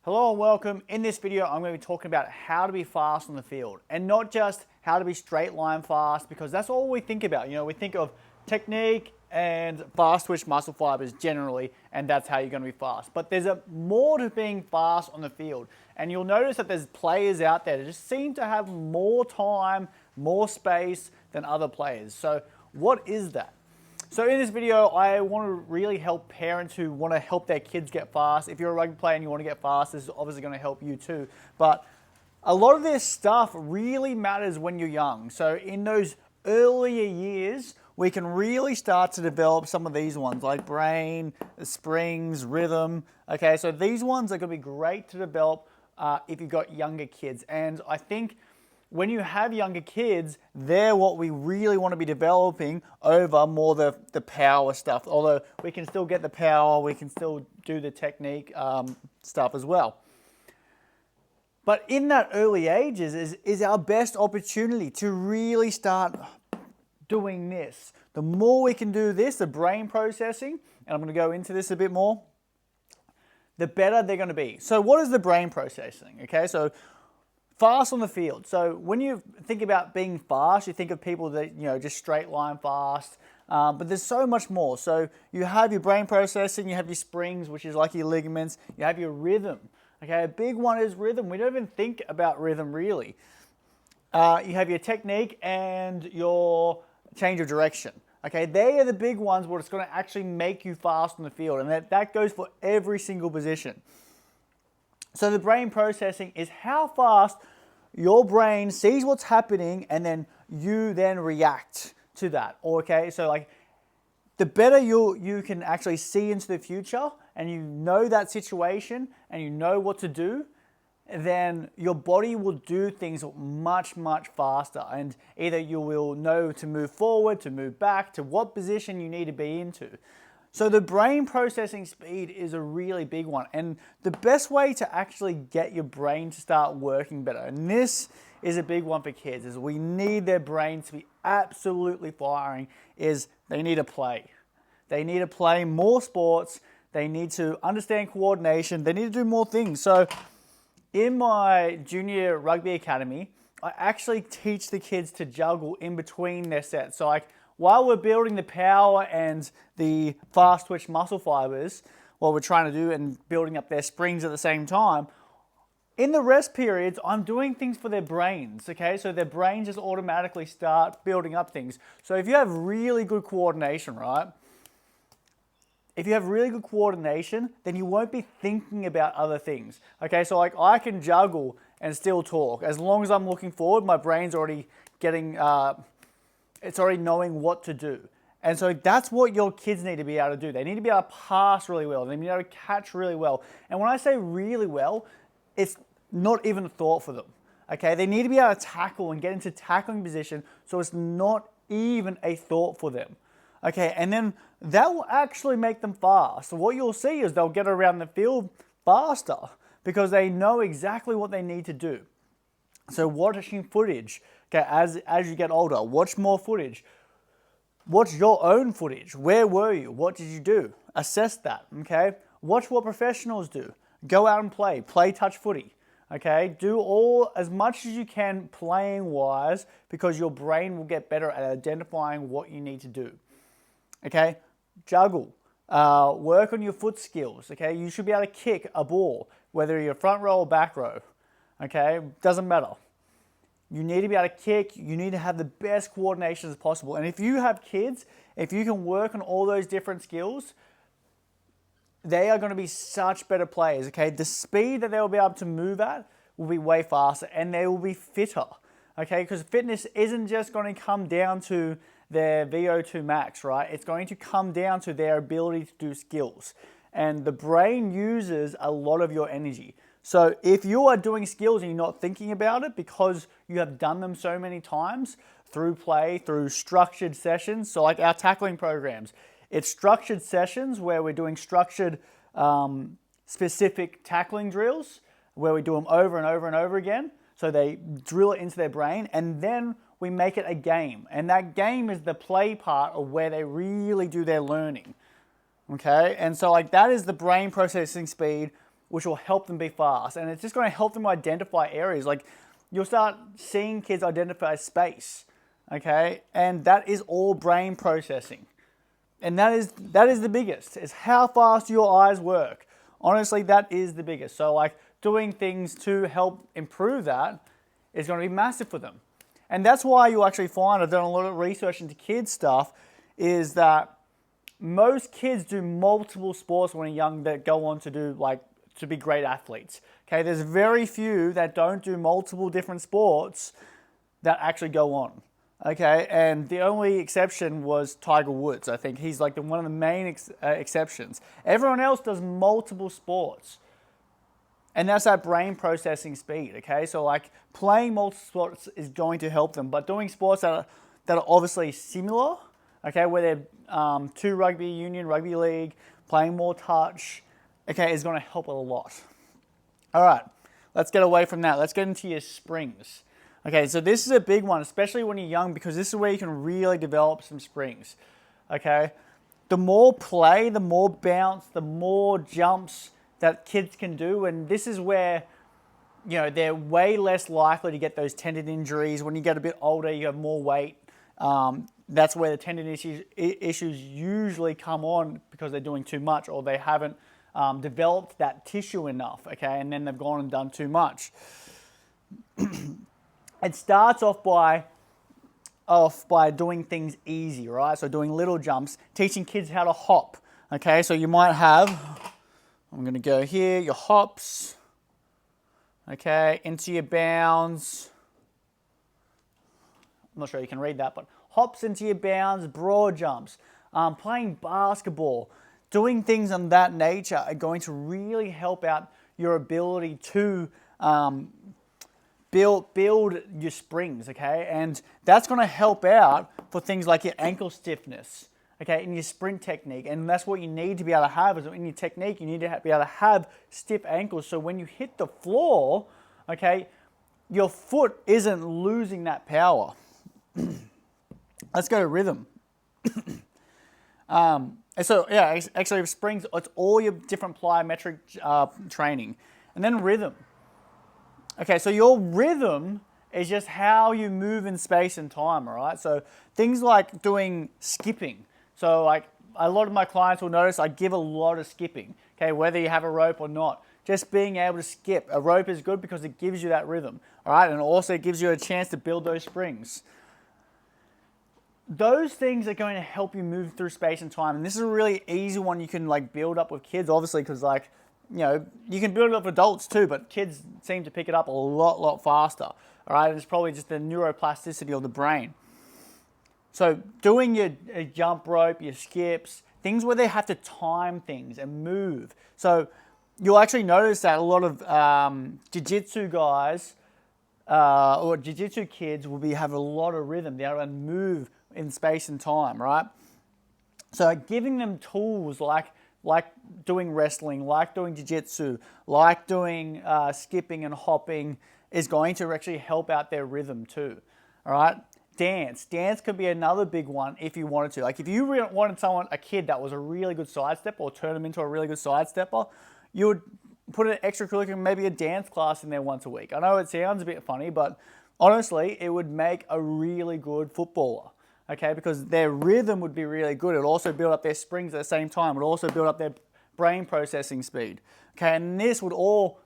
Hello and welcome. In this video, I'm going to be talking about how to be fast on the field and not just how to be straight line fast, because that's all we think about. You know, we think of technique and fast twitch muscle fibers generally, and that's how you're going to be fast. But there's more to being fast on the field. And you'll notice that there's players out there that just seem to have more time, more space than other players. So what is that? So in this video, I want to really help parents who want to help their kids get fast. If you're a rugby player and you want to get fast, this is obviously going to help you too. But a lot of this stuff really matters when you're young. So in those earlier years, we can really start to develop some of these ones like brain, springs, rhythm. Okay, so these ones are going to be great to develop if you've got younger kids. And I think when you have younger kids, they're what we really want to be developing over more the power stuff. Although we can still get the power, we can still do the technique stuff as well. But in that early ages is our best opportunity to really start doing this. The more we can do this, the brain processing, and I'm going to go into this a bit more, the better they're going to be. So what is the brain processing? Okay, so fast on the field. So when you think about being fast, you think of people that, you know, just straight line fast. But there's so much more. So you have your brain processing, you have your springs, which is like your ligaments, you have your rhythm. Okay, a big one is rhythm. We don't even think about rhythm really. You have your technique and your change of direction. Okay, they are the big ones where it's going to actually make you fast on the field. And that goes for every single position. So the brain processing is how fast your brain sees what's happening and then you then react to that. Okay, so like the better you can actually see into the future and you know that situation and you know what to do, then your body will do things much, much faster. And either you will know to move forward, to move back, to what position you need to be into. So the brain processing speed is a really big one. And the best way to actually get your brain to start working better, and this is a big one for kids, is we need their brain to be absolutely firing, is they need to play. They need to play more sports. They need to understand coordination. They need to do more things. So in my junior rugby academy, I actually teach the kids to juggle in between their sets. So like, while we're building the power and the fast twitch muscle fibers, what we're trying to do and building up their springs at the same time, in the rest periods, I'm doing things for their brains, okay? So their brains just automatically start building up things. So if you have really good coordination, right? If you have really good coordination, then you won't be thinking about other things, okay? So like I can juggle and still talk. As long as I'm looking forward, my brain's already getting... it's already knowing what to do. And so that's what your kids need to be able to do. They need to be able to pass really well. They need to be able to catch really well. And when I say really well, it's not even a thought for them. Okay, they need to be able to tackle and get into tackling position so it's not even a thought for them. Okay, and then that will actually make them fast. So what you'll see is they'll get around the field faster because they know exactly what they need to do. So watching footage, okay, as you get older, watch more footage. Watch your own footage. Where were you? What did you do? Assess that, okay? Watch what professionals do. Go out and play touch footy, okay? Do all as much as you can playing wise because your brain will get better at identifying what you need to do, okay? Juggle. Work on your foot skills, okay? You should be able to kick a ball, whether you're front row or back row. Okay, doesn't matter. You need to be able to kick. You need to have the best coordination as possible. And if you have kids, if you can work on all those different skills, they are going to be such better players. Okay, the speed that they will be able to move at will be way faster, and they will be fitter. Okay, because fitness isn't just going to come down to their VO2 max, right? It's going to come down to their ability to do skills. And the brain uses a lot of your energy. So if you are doing skills and you're not thinking about it because you have done them so many times through play, through structured sessions, so like our tackling programs, it's structured sessions where we're doing structured specific tackling drills where we do them over and over and over again. So they drill it into their brain and then we make it a game. And that game is the play part of where they really do their learning. Okay, and so like that is the brain processing speed which will help them be fast. And it's just going to help them identify areas. Like, you'll start seeing kids identify space, okay? And that is all brain processing. And that is the biggest, is how fast your eyes work. Honestly, that is the biggest. So like doing things to help improve that is going to be massive for them. And that's why you'll actually find, I've done a lot of research into kids stuff, is that most kids do multiple sports when they're young that go on to do to be great athletes. Okay, there's very few that don't do multiple different sports that actually go on. Okay, and the only exception was Tiger Woods. I think he's like one of the main exceptions. Everyone else does multiple sports. And that's that brain processing speed, okay? So like playing multiple sports is going to help them, but doing sports that are obviously similar, okay, where they're to rugby union, rugby league, playing more touch, okay, is going to help a lot. All right, let's get away from that. Let's get into your springs. Okay, so this is a big one, especially when you're young, because this is where you can really develop some springs, okay? The more play, the more bounce, the more jumps that kids can do, and this is where, you know, they're way less likely to get those tendon injuries. When you get a bit older, you have more weight. That's where the tendon issues usually come on, because they're doing too much or they haven't developed that tissue enough, okay? And then they've gone and done too much. It starts off by doing things easy, right? So doing little jumps, teaching kids how to hop, okay? So you might have, I'm going to go here, your hops, okay, into your bounds. I'm not sure you can read that, but hops into your bounds, broad jumps, playing basketball, doing things of that nature are going to really help out your ability to build your springs, okay? And that's going to help out for things like your ankle stiffness, okay, in your sprint technique. And that's what you need to be able to have, is in your technique, you need to be able to have stiff ankles. So when you hit the floor, okay, your foot isn't losing that power. Let's go to rhythm. And so, yeah, actually springs, it's all your different plyometric training. And then rhythm. Okay, so your rhythm is just how you move in space and time, all right? So things like doing skipping. So like a lot of my clients will notice I give a lot of skipping, okay, whether you have a rope or not. Just being able to skip. A rope is good because it gives you that rhythm, all right? And also it gives you a chance to build those springs. Those things are going to help you move through space and time. And this is a really easy one you can like build up with kids, obviously, because like, you know, you can build it up with adults too, but kids seem to pick it up a lot faster, all right? And it's probably just the neuroplasticity of the brain. So doing your jump rope, your skips, things where they have to time things and move. So you'll actually notice that a lot of jiu-jitsu guys or jiu-jitsu kids will have a lot of rhythm. They're able to move in space and time, right? So giving them tools like doing wrestling, like doing jiu-jitsu, like doing skipping and hopping is going to actually help out their rhythm too, all right? Dance could be another big one if you wanted to. Like if you wanted a kid that was a really good sidestepper or turn them into a really good sidestepper, you would put an extracurricular, maybe a dance class in there once a week. I know it sounds a bit funny, but honestly, it would make a really good footballer. Okay, because their rhythm would be really good. It would also build up their springs at the same time. It would also build up their brain processing speed. Okay, and this would all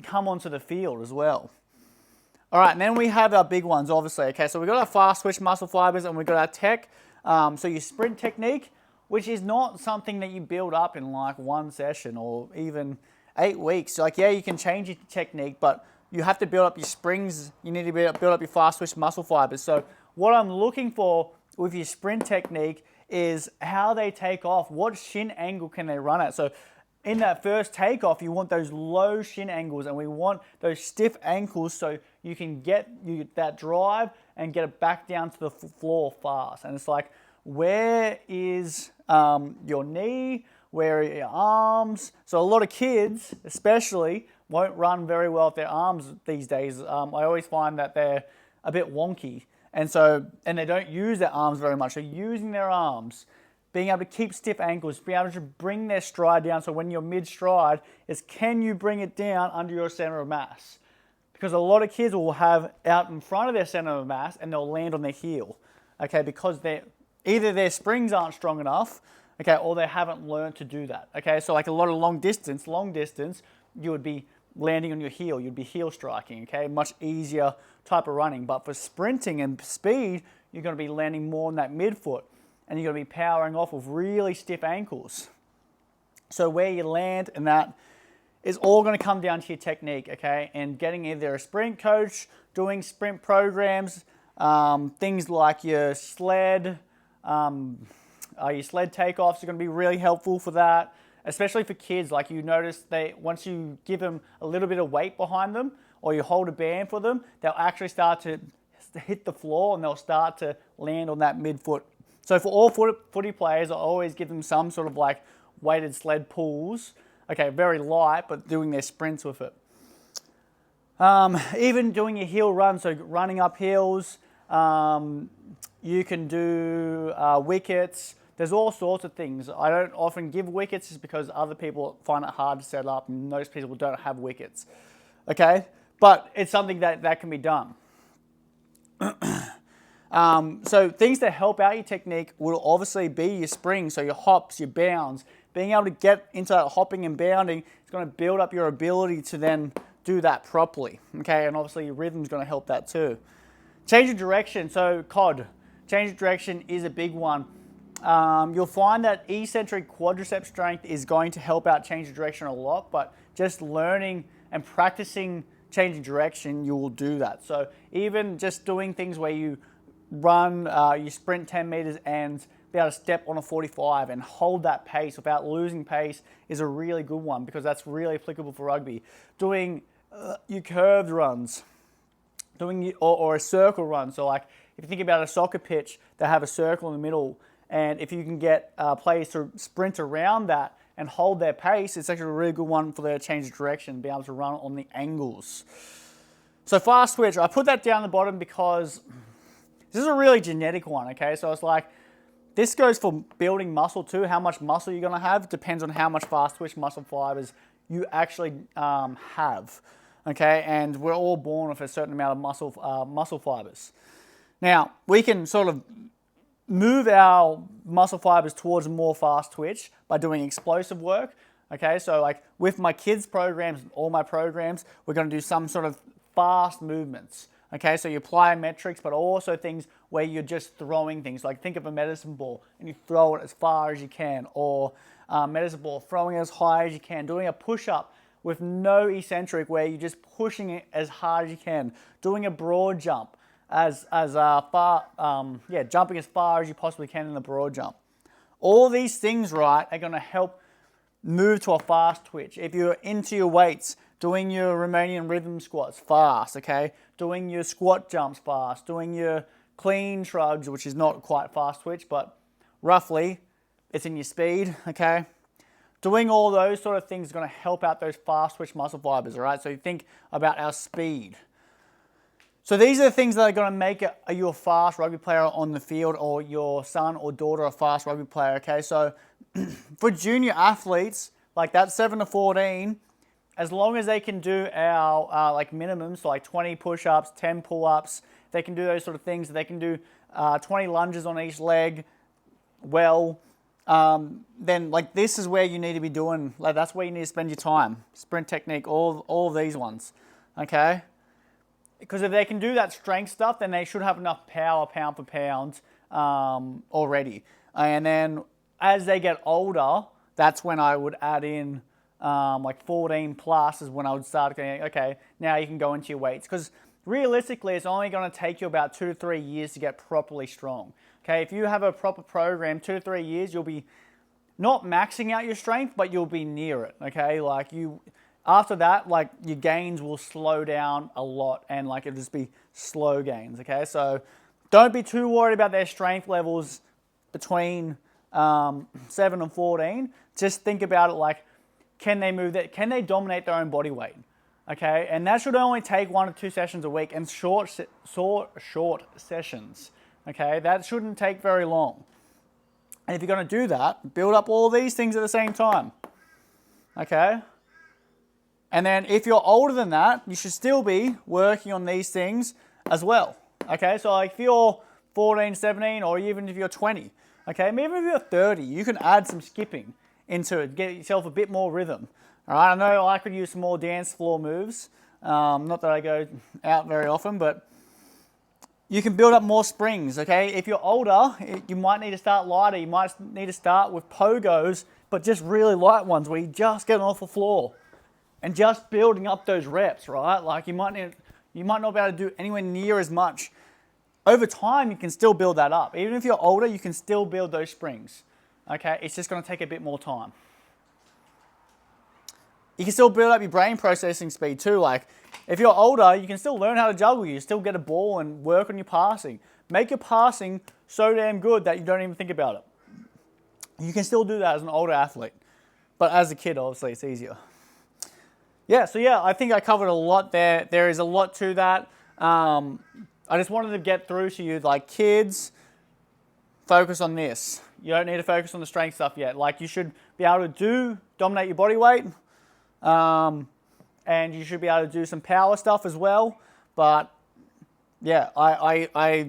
come onto the field as well. All right, and then we have our big ones, obviously. Okay, so we've got our fast twitch muscle fibers and we've got our tech. So your sprint technique, which is not something that you build up in like one session or even 8 weeks. Like, yeah, you can change your technique, but you have to build up your springs. You need to build up your fast twitch muscle fibers. So what I'm looking for with your sprint technique is how they take off. What shin angle can they run at? So in that first takeoff, you want those low shin angles and we want those stiff ankles so you can get that drive and get it back down to the floor fast. And it's like, where is your knee? Where are your arms? So a lot of kids, especially, won't run very well with their arms these days. I always find that they're a bit wonky. And they don't use their arms very much. So using their arms, being able to keep stiff ankles, being able to bring their stride down. So when you're mid-stride, is can you bring it down under your center of mass? Because a lot of kids will have out in front of their center of mass and they'll land on their heel, okay, because either their springs aren't strong enough, okay, or they haven't learned to do that, okay? So like a lot of long distance, you would be landing on your heel, you'd be heel striking, okay? Much easier type of running. But for sprinting and speed, you're going to be landing more on that midfoot, and you're going to be powering off with really stiff ankles. So where you land and that is all going to come down to your technique, okay? And getting either a sprint coach, doing sprint programs, things like your sled takeoffs are going to be really helpful for that, especially for kids. Like you notice once you give them a little bit of weight behind them or you hold a band for them, they'll actually start to hit the floor and they'll start to land on that midfoot. So for all footy players, I always give them some sort of like weighted sled pulls. Okay, very light, but doing their sprints with it. Even doing your heel run, so running up hills, you can do wickets. There's all sorts of things. I don't often give wickets just because other people find it hard to set up and most people don't have wickets. Okay, but it's something that can be done. So things that help out your technique will obviously be your springs, so your hops, your bounds. Being able to get into that hopping and bounding is going to build up your ability to then do that properly. Okay, and obviously your rhythm is going to help that too. Change of direction, so COD. Change of direction is a big one. You'll find that eccentric quadricep strength is going to help out change of direction a lot, but just learning and practicing change of direction, you will do that. So even just doing things where you run, you sprint 10 meters and be able to step on a 45 and hold that pace without losing pace is a really good one, because that's really applicable for rugby. Doing your curved runs, or a circle run. So like if you think about a soccer pitch, they have a circle in the middle, and if you can get players to sprint around that and hold their pace, it's actually a really good one for their change of direction, be able to run on the angles. So fast twitch, I put that down the bottom because this is a really genetic one, okay? So it's like, this goes for building muscle too. How much muscle you're going to have depends on how much fast twitch muscle fibers you actually have, okay? And we're all born with a certain amount of muscle fibers. Now, we can sort of move our muscle fibers towards more fast twitch by doing explosive work, okay? So like with my kids' programs, all my programs, we're going to do some sort of fast movements. Okay, so you apply metrics, but also things where you're just throwing things. Like think of a medicine ball and you throw it as far as you can, or medicine ball, throwing it as high as you can, doing a push-up with no eccentric where you're just pushing it as hard as you can, doing a broad jump jumping as far as you possibly can in the broad jump. All these things, right, are going to help move to a fast twitch. If you're into your weights, doing your Romanian rhythm squats fast, okay? Doing your squat jumps fast, doing your clean shrugs, which is not quite fast twitch, but roughly it's in your speed, okay? Doing all those sort of things is going to help out those fast twitch muscle fibers, all right? So you think about our speed. So these are the things that are going to make you a fast rugby player on the field, or your son or daughter a fast rugby player, okay? So for junior athletes, like that 7 to 14, as long as they can do our like minimums, so like 20 push-ups, 10 pull-ups, they can do those sort of things. They can do 20 lunges on each leg well. Then like this is where you need to be doing, like that's where you need to spend your time. Sprint technique, all of these ones, okay? Because if they can do that strength stuff, then they should have enough power pound for pound already. And then as they get older, that's when I would add in like 14 plus is when I would start going, okay, now you can go into your weights. Because realistically, it's only going to take you about 2 to 3 years to get properly strong. Okay, if you have a proper program, 2 to 3 years, you'll be not maxing out your strength, but you'll be near it. Okay, like after that, like your gains will slow down a lot, and like it'll just be slow gains. Okay, so don't be too worried about their strength levels between 7 and 14. Just think about it like, can they move that? Can they dominate their own body weight? Okay, and that should only take 1 or 2 sessions a week, and short sessions. Okay, that shouldn't take very long. And if you're going to do that, build up all these things at the same time. Okay? And then if you're older than that, you should still be working on these things as well. Okay? So like if you're 14, 17, or even if you're 20, okay? Maybe if you're 30, you can add some skipping into it, get yourself a bit more rhythm. All right? I know I could use some more dance floor moves. Not that I go out very often, but you can build up more springs, okay? If you're older, you might need to start lighter. You might need to start with pogos, but just really light ones where you just get off the floor and just building up those reps, right? Like you might not be able to do anywhere near as much. Over time, you can still build that up. Even if you're older, you can still build those springs, okay? It's just gonna take a bit more time. You can still build up your brain processing speed too. Like if you're older, you can still learn how to juggle. You still get a ball and work on your passing. Make your passing so damn good that you don't even think about it. You can still do that as an older athlete. But as a kid, obviously, it's easier. Yeah, so yeah, I think I covered a lot there. There is a lot to that. I just wanted to get through to you, like kids, focus on this. You don't need to focus on the strength stuff yet. Like you should be able to dominate your body weight. And you should be able to do some power stuff as well. But yeah, I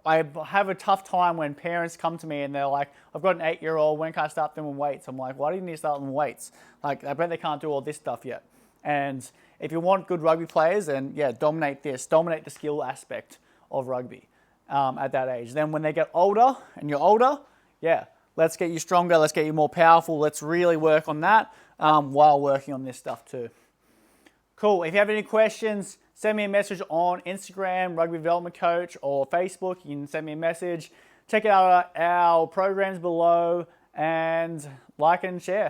have a tough time when parents come to me and they're like, I've got an 8-year-old, when can I start them on weights? I'm like, why do you need to start them on weights? Like, I bet they can't do all this stuff yet. And if you want good rugby players, then yeah, dominate the skill aspect of rugby at that age. Then when they get older and you're older, yeah, let's get you stronger, let's get you more powerful, let's really work on that while working on this stuff too. Cool. If you have any questions, send me a message on Instagram, Rugby Development Coach, or Facebook. You can send me a message. Check out our programs below and like and share.